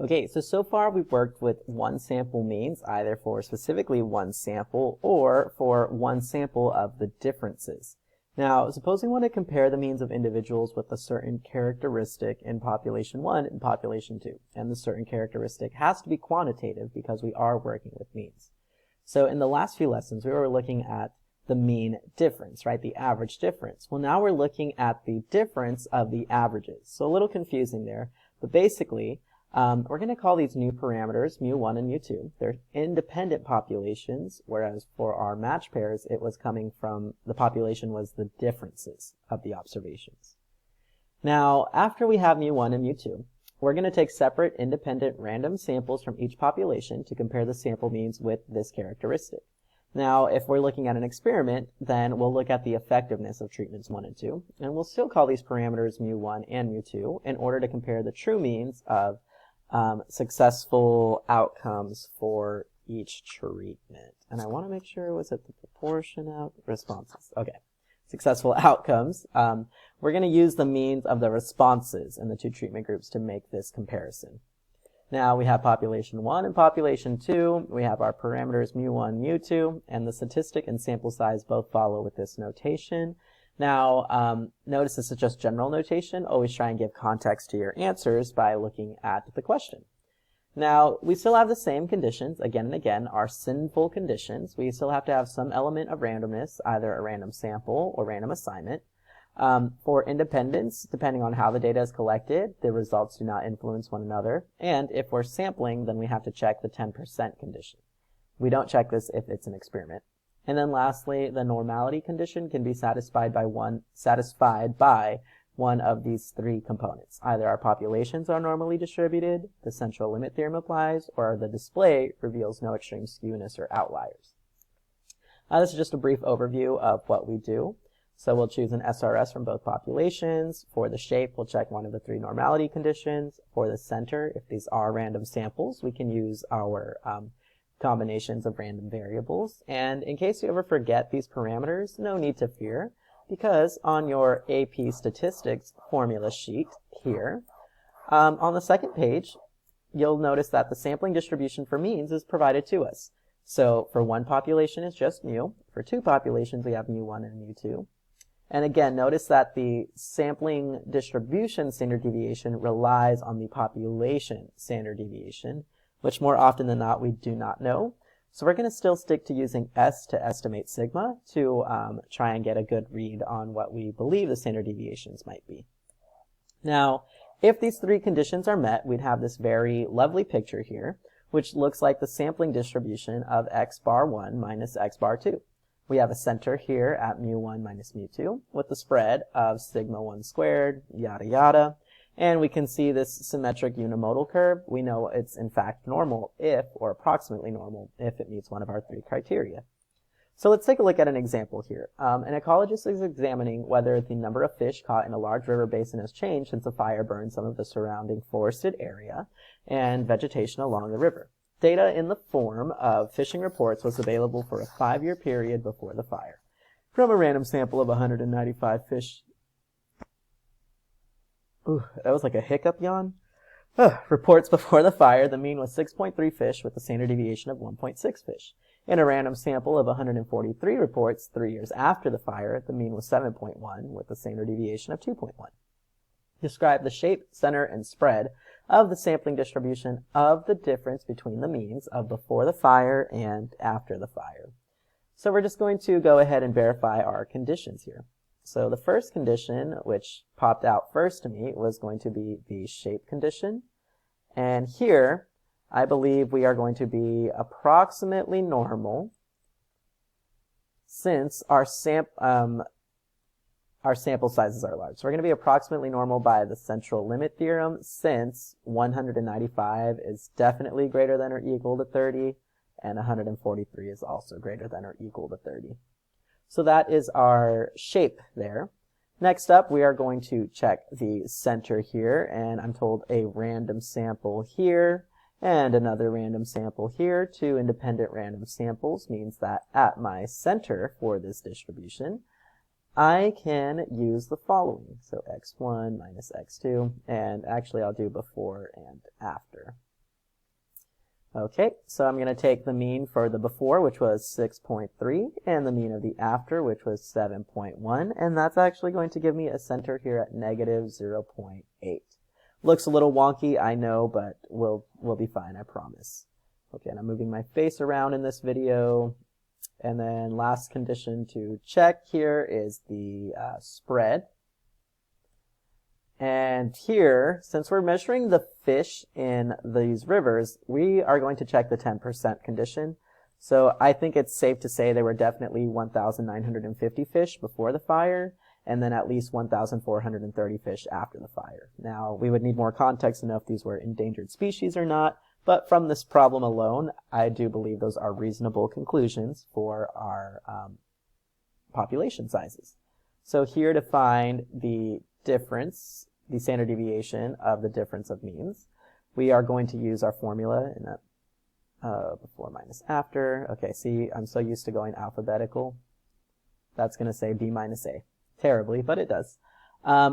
Okay, so far we've worked with one sample means, either for specifically one sample or for one sample of the differences. Now, suppose we want to compare the means of individuals with a certain characteristic in population 1 and population 2. And the certain characteristic has to be quantitative because we are working with means. So in the last few lessons, we were looking at the mean difference, right? The average difference. Well, now we're looking at the difference of the averages. So a little confusing there, but basically, we're going to call these new parameters mu1 and mu2. They're independent populations, whereas for our match pairs, it was coming from, the population was the differences of the observations. Now, after we have mu1 and mu2, we're going to take separate independent random samples from each population to compare the sample means with this characteristic. Now, if we're looking at an experiment, then we'll look at the effectiveness of treatments 1 and 2, and we'll still call these parameters mu1 and mu2 in order to compare the true means of successful outcomes for each treatment. And I want to make sure, was it the proportion of responses? Okay. Successful outcomes. We're going to use the means of the responses in the two treatment groups to make this comparison. Now we have population 1 and population 2. We have our parameters mu1, mu2, and the statistic and sample size both follow with this notation. Now, notice this is just general notation. Always try and give context to your answers by looking at the question. Now, we still have the same conditions, again and again, our sinful conditions. We still have to have some element of randomness, either a random sample or random assignment. For independence, depending on how the data is collected, the results do not influence one another. And if we're sampling, then we have to check the 10% condition. We don't check this if it's an experiment. And then lastly, the normality condition can be satisfied by one of these three components. Either our populations are normally distributed, the central limit theorem applies, or the display reveals no extreme skewness or outliers. This is just a brief overview of what we do. So we'll choose an SRS from both populations. For the shape, we'll check one of the three normality conditions. For the center, if these are random samples, we can use our combinations of random variables. And in case you ever forget these parameters, no need to fear, because on your AP Statistics formula sheet here, on the second page, you'll notice that the sampling distribution for means is provided to us. So for one population, it's just mu. For two populations, we have mu1 and mu2. And again, notice that the sampling distribution standard deviation relies on the population standard deviation, which more often than not we do not know. So we're going to still stick to using S to estimate sigma to try and get a good read on what we believe the standard deviations might be. Now, if these three conditions are met, we'd have this very lovely picture here, which looks like the sampling distribution of x bar 1 minus x bar 2. We have a center here at mu1 minus mu2 with the spread of sigma 1 squared, yada yada. And we can see this symmetric unimodal curve. We know it's in fact normal if, or approximately normal, if it meets one of our three criteria. So let's take a look at an example here. An ecologist is examining whether the number of fish caught in a large river basin has changed since a fire burned some of the surrounding forested area and vegetation along the river. Data in the form of fishing reports was available for a 5-year period before the fire. From a random sample of 195 fish. Ooh, that was like a hiccup yawn. Reports before the fire, the mean was 6.3 fish with a standard deviation of 1.6 fish. In a random sample of 143 reports 3 years after the fire, the mean was 7.1 with a standard deviation of 2.1. Describe the shape, center, and spread of the sampling distribution of the difference between the means of before the fire and after the fire. So we're just going to go ahead and verify our conditions here. So the first condition, which popped out first to me, was going to be the shape condition. And here, I believe we are going to be approximately normal since our sample sizes are large. So we're going to be approximately normal by the central limit theorem since 195 is definitely greater than or equal to 30 and 143 is also greater than or equal to 30. So that is our shape there. Next up, we are going to check the center here, and I'm told a random sample here and another random sample here. Two independent random samples means that at my center for this distribution, I can use the following. So x1 minus x2, and actually I'll do before and after. Okay, so I'm going to take the mean for the before, which was 6.3, and the mean of the after, which was 7.1, and that's actually going to give me a center here at negative 0.8. Looks a little wonky, I know, but we'll be fine, I promise. Okay, and I'm moving my face around in this video. And then last condition to check here is the spread. And here, since we're measuring the fish in these rivers, we are going to check the 10% condition. So I think it's safe to say there were definitely 1,950 fish before the fire, and then at least 1,430 fish after the fire. Now, we would need more context to know if these were endangered species or not, but from this problem alone, I do believe those are reasonable conclusions for our population sizes. So here to find the difference, the standard deviation of the difference of means, we are going to use our formula in that before minus after. Okay, see, I'm so used to going alphabetical. That's going to say B minus A. Terribly, but it does.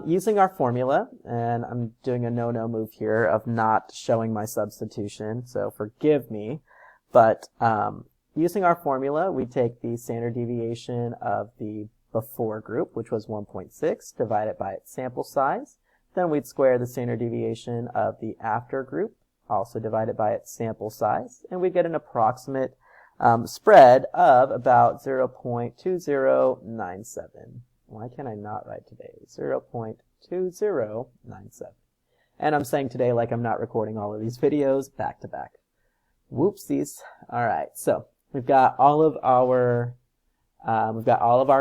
Using our formula, and I'm doing a no-no move here of not showing my substitution, so forgive me, but using our formula, we take the standard deviation of the before group, which was 1.6, divide it by its sample size. Then we'd square the standard deviation of the after group, also divide it by its sample size, and we'd get an approximate spread of about 0.2097. Why can I not write today? 0.2097. And I'm saying today like I'm not recording all of these videos back to back. Whoopsies. All right, so we've got all of our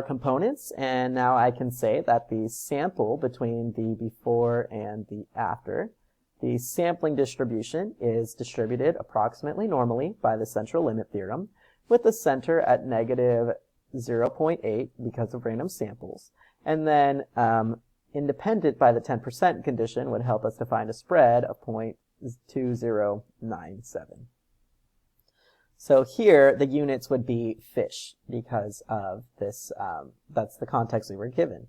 components, and now I can say that the sample between the before and the after, the sampling distribution is distributed approximately normally by the central limit theorem, with the center at negative 0.8 because of random samples. And then independent by the 10% condition would help us to find a spread of 0.2097. So here the units would be fish because of this, that's the context we were given.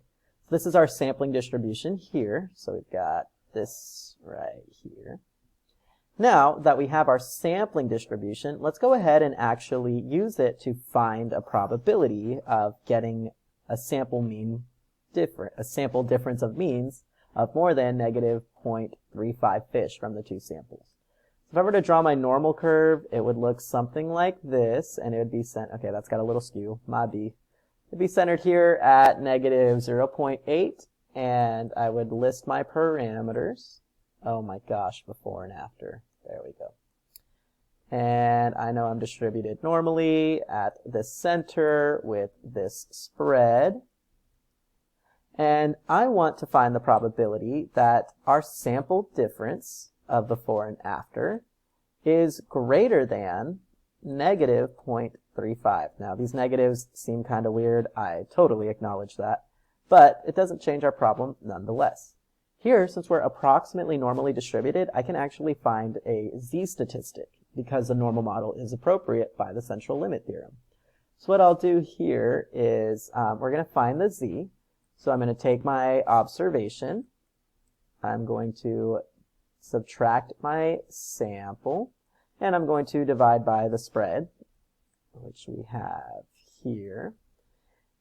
So this is our sampling distribution here. So we've got this right here. Now that we have our sampling distribution, let's go ahead and actually use it to find a probability of getting a sample difference of means of more than negative 0.35 fish from the two samples. If I were to draw my normal curve, it would look something like this, and it would be okay, that's got a little skew, my B. It'd be centered here at negative 0.8, and I would list my parameters. Oh my gosh, before and after. There we go. And I know I'm distributed normally at the center with this spread. And I want to find the probability that our sample difference of before and after is greater than negative 0.35. Now, these negatives seem kind of weird. I totally acknowledge that. But it doesn't change our problem nonetheless. Here, since we're approximately normally distributed, I can actually find a z-statistic because the normal model is appropriate by the central limit theorem. So what I'll do here is we're going to find the z. So I'm going to take my observation. I'm going to subtract my sample, and I'm going to divide by the spread, which we have here.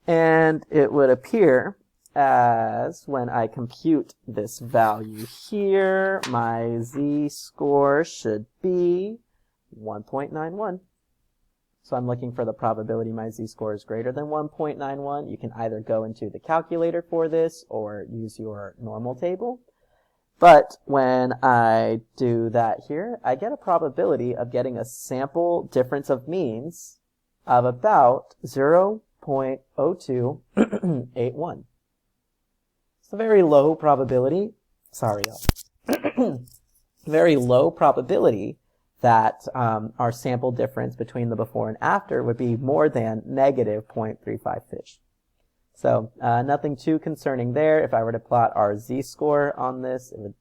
And it would appear as when I compute this value here, my z-score should be 1.91. So I'm looking for the probability my z-score is greater than 1.91. You can either go into the calculator for this or use your normal table. But when I do that here, I get a probability of getting a sample difference of means of about 0.0281. It's a very low probability, very low probability that our sample difference between the before and after would be more than negative 0.35 fish. So nothing too concerning there. If I were to plot our z-score on this, it would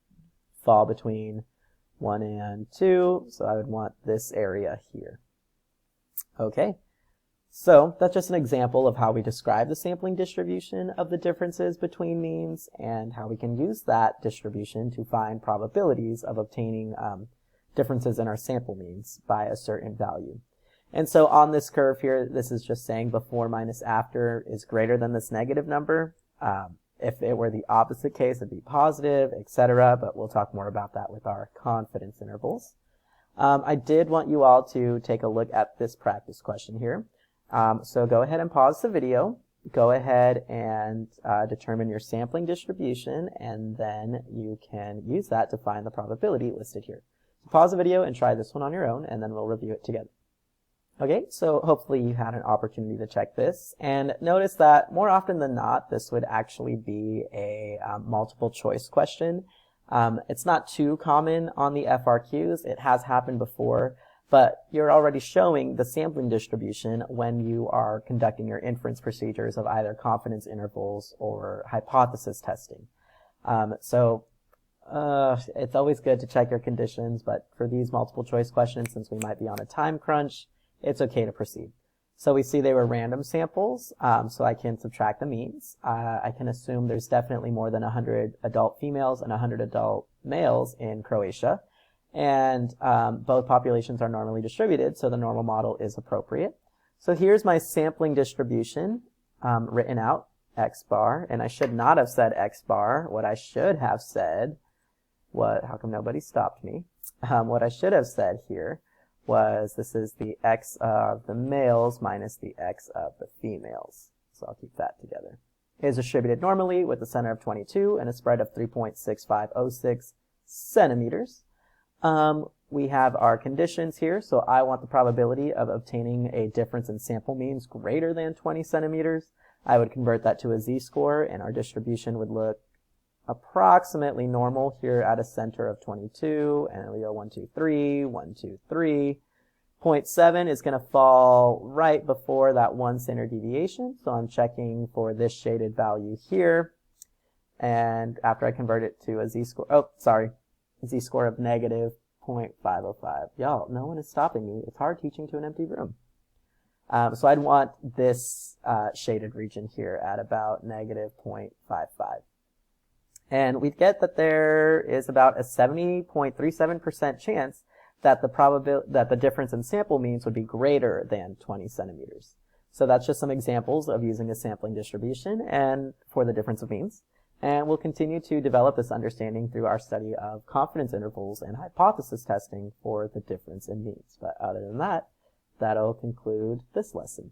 fall between 1 and 2, so I would want this area here. Okay, So that's just an example of how we describe the sampling distribution of the differences between means and how we can use that distribution to find probabilities of obtaining differences in our sample means by a certain value. And so on this curve here, this is just saying before minus after is greater than this negative number. If it were the opposite case, it'd be positive, etc. But we'll talk more about that with our confidence intervals. I did want you all to take a look at this practice question here. So go ahead and pause the video. Go ahead and determine your sampling distribution, and then you can use that to find the probability listed here. So pause the video and try this one on your own, and then we'll review it together. Okay, so hopefully you had an opportunity to check this, and notice that more often than not, this would actually be a multiple choice question. It's not too common on the FRQs. It has happened before, but you're already showing the sampling distribution when you are conducting your inference procedures of either confidence intervals or hypothesis testing. It's always good to check your conditions, but for these multiple choice questions, since we might be on a time crunch, it's okay to proceed. So we see they were random samples, so I can subtract the means. I can assume there's definitely more than 100 adult females and 100 adult males in Croatia. And both populations are normally distributed, so the normal model is appropriate. So here's my sampling distribution written out, x bar, and I should not have said x bar. What I should have said, how come nobody stopped me? What I should have said here was this is the x of the males minus the x of the females. So I'll keep that together. It is distributed normally with a center of 22 and a spread of 3.6506 centimeters. We have our conditions here, so I want the probability of obtaining a difference in sample means greater than 20 centimeters. I would convert that to a z-score, and our distribution would look approximately normal here at a center of 22, and we go 1, 2, 3, 1, 2, 3. 0.7 is going to fall right before that one standard deviation, so I'm checking for this shaded value here, and after I convert it to a z-score, z-score of negative 0.505. Y'all, no one is stopping me. It's hard teaching to an empty room. So I'd want this shaded region here at about negative 0.55. And we get that there is about a 70.37% chance that the difference in sample means would be greater than 20 centimeters. So that's just some examples of using a sampling distribution and for the difference of means. And we'll continue to develop this understanding through our study of confidence intervals and hypothesis testing for the difference in means. But other than that, that'll conclude this lesson.